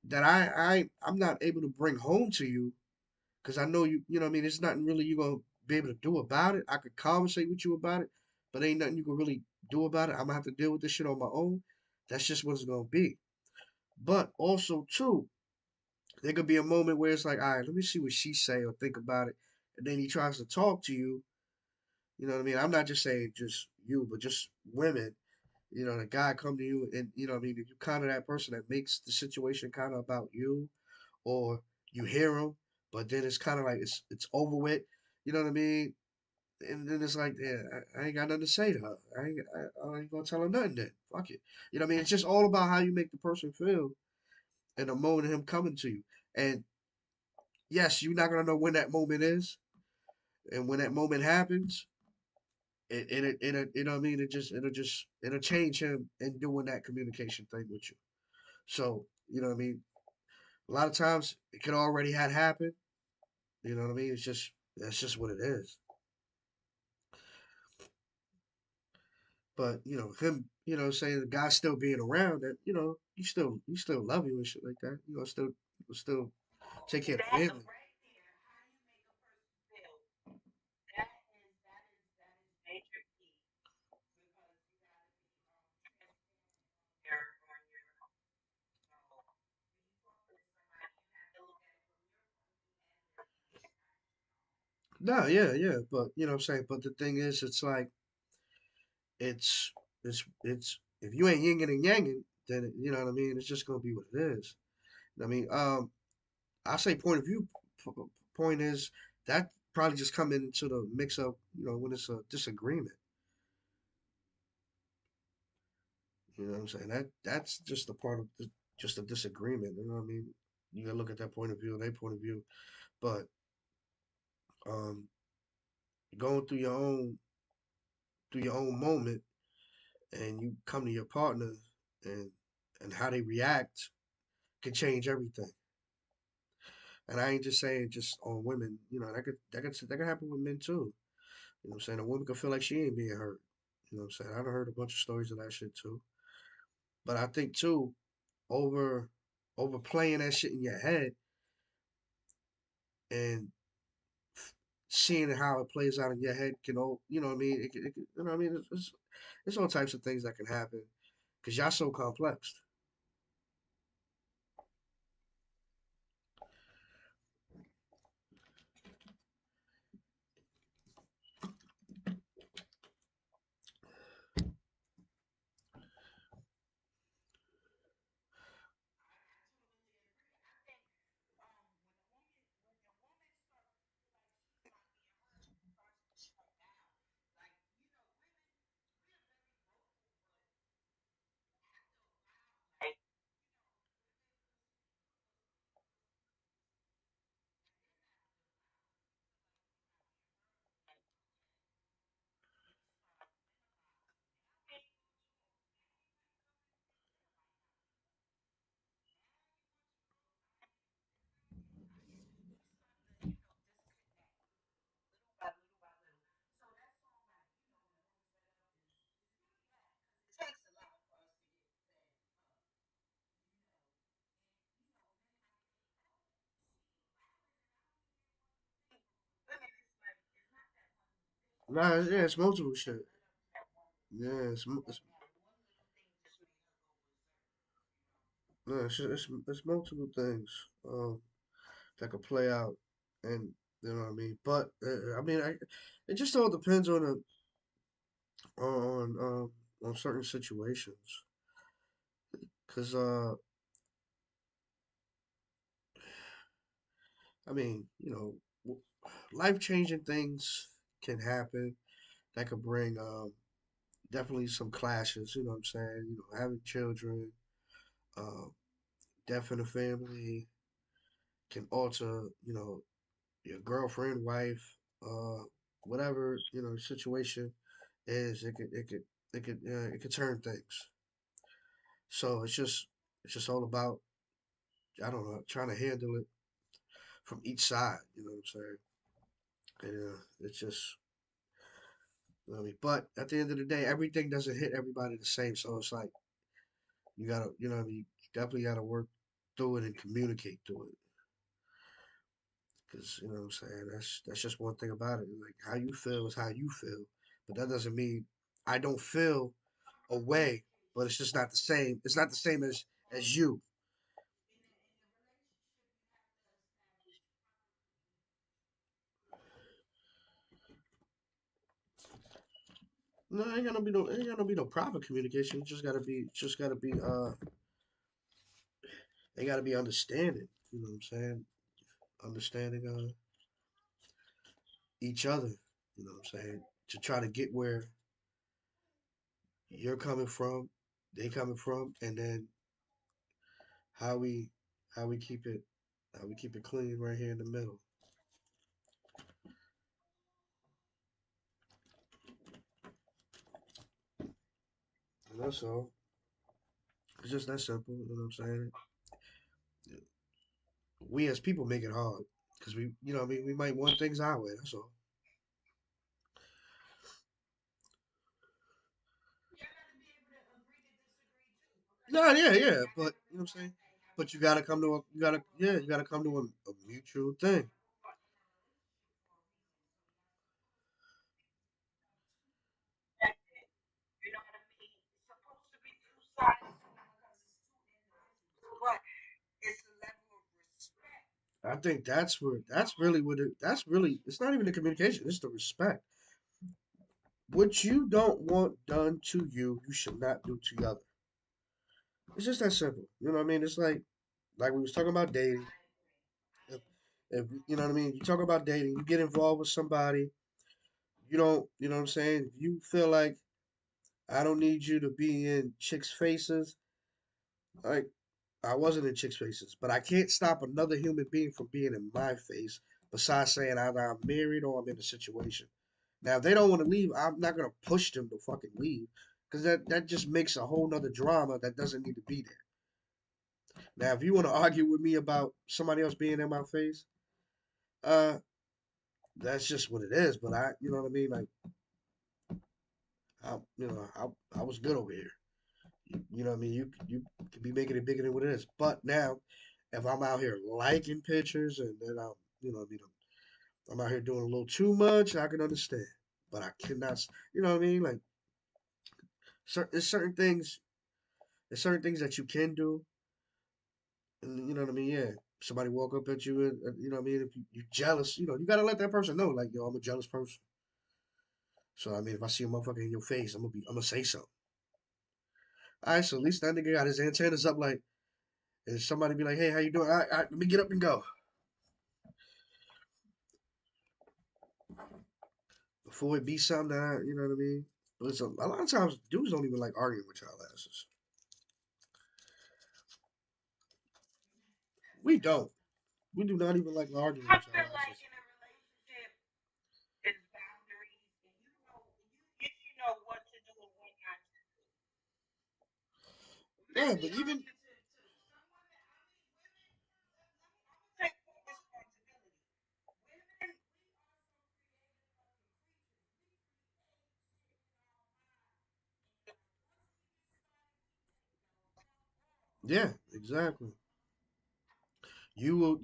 that I'm not able to bring home to you because I know you. You know what I mean? There's nothing really you gonna be able to do about it. I could conversate with you about it, but ain't nothing you can really do about it. I'm gonna have to deal with this shit on my own. That's just what it's gonna be. But also too, there could be a moment where it's like, all right, let me see what she say or think about it, and then he tries to talk to you. You know what I mean? I'm not just saying just you, but just women. The guy come to you, and you know what I mean. If you kind of that person that makes the situation kind of about you, or you hear him, but then it's kind of like it's over with. You know what I mean? And then it's like, yeah, I ain't got nothing to say to her. I ain't gonna tell her nothing then. Fuck it. You know what I mean? It's just all about how you make the person feel in the moment of him coming to you. And yes, you're not gonna know when that moment is, and when that moment happens, it you know what I mean. It'll change him in doing that communication thing with you. So you know what I mean. A lot of times it could already had happened. You know what I mean. That's just what it is. But him, saying the guy still being around, that you still love you and shit like that. Still take care of the That family. right there, how you make a person feel, that is major key because you gotta be transparent on your so when you talk to somebody, you have to look at it from your point of view and their No, yeah, yeah. But what I'm saying. But the thing is, it's like it's it's if you ain't yinging and yanging, then you know what I mean. It's just gonna be what it is. I mean, I say point of view. Point is that probably just coming into the mix up. When it's a disagreement. You know what I'm saying? That's just a part of just a disagreement. You know what I mean? You gotta look at that point of view, their point of view. But um, going through your own moment, and you come to your partner, and how they react can change everything. And I ain't just saying just on women. That could happen with men too. You know what I'm saying? A woman could feel like she ain't being heard. You know what I'm saying? I've heard a bunch of stories of that shit too. But I think too, over overplaying that shit in your head and seeing how it plays out in your head can all you know what I mean. You know what I mean. It's all types of things that can happen because y'all so complex. Nah, yeah, it's multiple shit. Yeah, no, it's multiple things that could play out, and you know what I mean. But I mean, it just all depends on certain situations, cause I mean, life changing things can happen that could bring definitely some clashes. You know what I'm saying? Having children, uh, death in the family can alter. Your girlfriend, wife, whatever situation is. It could turn things. So it's just all about I don't know trying to handle it from each side. You know what I'm saying? And it's just you know what I mean. But at the end of the day, everything doesn't hit everybody the same. So it's like you gotta you know what I mean. You definitely gotta work through it and communicate through it. Because you know what I'm saying. That's just one thing about it. Like how you feel is how you feel, but that doesn't mean I don't feel a way. But it's just not the same. It's not the same as you. No, ain't gonna be no proper communication. They gotta be understanding. You know what I'm saying? Understanding each other. You know what I'm saying? To try to get where you're coming from, they coming from, and then how we how we keep it how we keep it clean right here in the middle. And that's all. It's just that simple. You know what I'm saying? We as people make it hard because I mean, we might want things our way. That's all. No, yeah, yeah, but you know what I'm saying. But you gotta come to a mutual thing. You know what I mean? It's supposed to be two sides because it's two individuals, but it's a level of respect. I think that's really that's really it's not even the communication, it's the respect. What you don't want done to you, you should not do to the other. It's just that simple. You know what I mean? It's like we was talking about dating. If you know what I mean, you talk about dating, you get involved with somebody, you don't, you know what I'm saying? If you feel like I don't need you to be in chicks' faces, like I wasn't in chicks' faces, but I can't stop another human being from being in my face. Besides saying either I'm married or I'm in a situation. Now, if they don't want to leave, I'm not gonna push them to fucking leave, because that just makes a whole nother drama that doesn't need to be there. Now, if you want to argue with me about somebody else being in my face, uh, that's just what it is. But you know what I mean? Like, I was good over here. You know what I mean? You could be making it bigger than what it is. But now, if I'm out here liking pictures and then what I mean, I'm out here doing a little too much, I can understand. But I cannot, you know what I mean? Like there's there's certain things that you can do, and you know what I mean? Yeah. Somebody walk up at you, and you know what I mean? If you're jealous, you gotta let that person know, like, yo, I'm a jealous person. So I mean, if I see a motherfucker in your face, I'm gonna say something. All right, so at least that nigga got his antennas up, like, and somebody be like, hey, how you doing? All right, let me get up and go. Before it be something that, you know what I mean? Listen, a lot of times dudes don't even like arguing with y'all asses. We don't. We do not even like arguing I with y'all feel like asses. in a relationship, there's boundaries, and you know what to do and what not to do. Yeah, Let's but be even honest too. Some women, I mean, women. I'm gonna take full responsibility. Women, we are some creative fucking creatures. We create shit in our minds, and once we get started, we take the fuck off. yeah, exactly. You would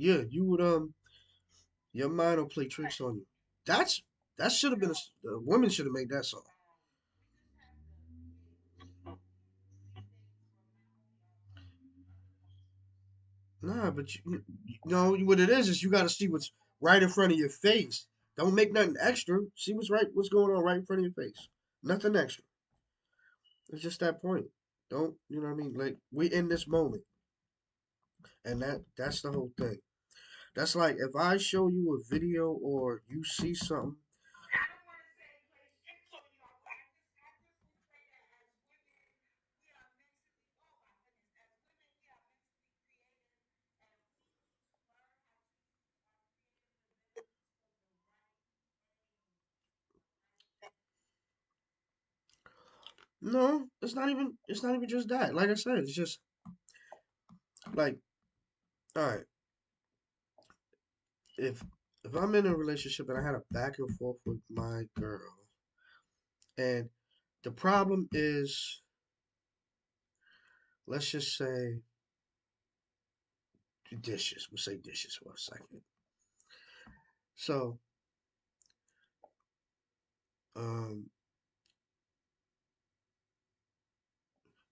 your mind will play But tricks on you. That's that should have been a woman should have made that song. we just have to be able to see things from not only our point of view, other points of view. Nah, but you know what it is you got to see what's right in front of your face. Don't make nothing extra. See what's going on right in front of your face. Nothing extra. It's just that point. Don't you know what I mean? Like we in this moment, and that's the whole thing. That's like if I show you a video or you see something. I don't want to say play tricks on you. I just will say that as women, we are mentally, oh my goodness, as women, we are mentally creative, and we need to learn how to use our creative abilities for the right things, the right things. No, it's not even just that. Like I said, it's just like all right, if if I'm in a relationship and I had a back and forth with my girl, and the problem is, let's just say dishes. We'll say dishes for a second. So, um,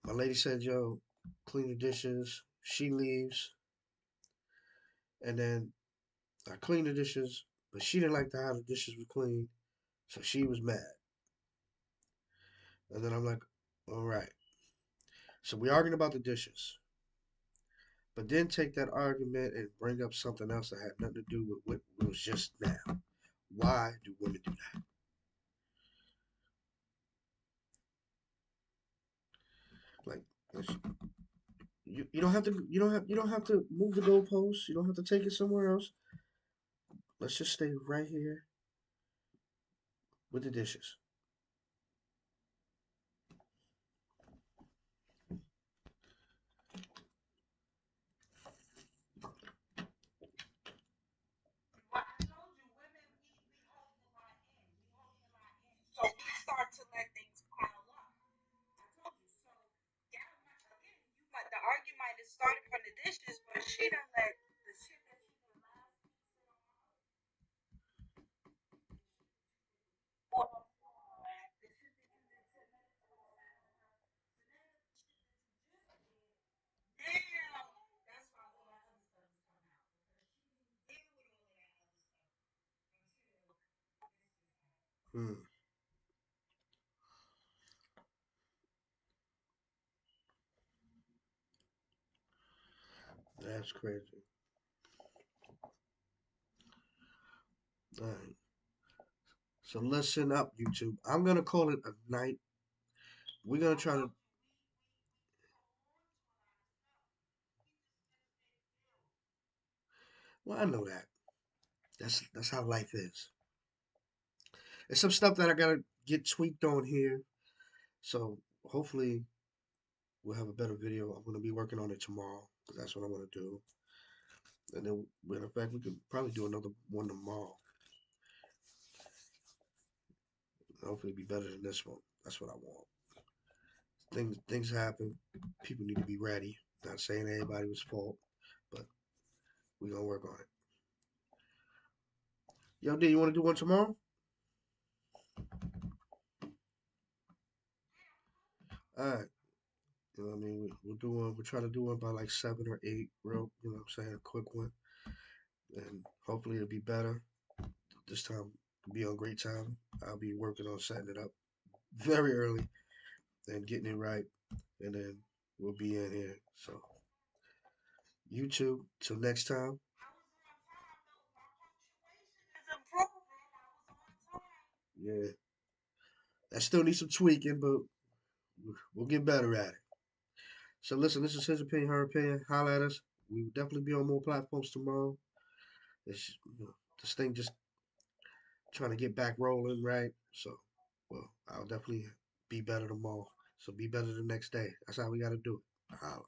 my lady said, "Yo, clean the dishes." She leaves, and then I clean the dishes, but she didn't like how the dishes were clean, so she was mad. And then I'm like, "All right." So we arguing about the dishes, but then take that argument and bring up something else that had nothing to do with what was just now. Why do women do that? Like, you don't have to you don't have to move the goalposts. You don't have to take it somewhere else. Let's just stay right here with the dishes. Well, I told you, women, we hold a lot in. We hold a lot in. So we start to let things pile up. I told you. So that might, again, the argument might have started from the dishes, but she done let the shit that she did last week sit on her. The shit that you did before her floor, the shit that you did 10 minutes ago sat on her. So now that the shit that you just did, now that's why all that other stuff is coming out because she didn't deal with all of that other stuff until this just happened. Hmm, that's crazy. All right. So listen up, YouTube. I'm gonna call it a night. We're gonna I try to. told you we hold on to a lot of stuff. We just never stay still. Well, I know that. That's how life is. There's some stuff that I gotta get tweaked on here. So hopefully we'll have a better video. I'm gonna be working on it tomorrow because that's what I want to do. And then, matter of fact, we could probably do another one tomorrow. Hopefully, be better than this one. That's what I want. Things happen. People need to be ready. Not saying everybody was fault, but we gonna work on it. Yo, D, you want to do one tomorrow? All right. You know what I mean? We'll do one. We'll try to do one by like 7 or 8. Real, you know what I'm saying? A quick one. And hopefully it'll be better. This time, it'll be on great time. I'll be working on setting it up very early and getting it right. And then we'll be in here. So, you two, till next time. I was on time though. My punctuation is improving. I was on time. Yeah. I still need some tweaking, but we'll get better at it. So, listen, this is his opinion, her opinion. Holla at us. We will definitely be on more platforms tomorrow. This thing just trying to get back rolling, right? So, well, I'll definitely be better tomorrow. So be better the next day. That's how we got to do it. Holla.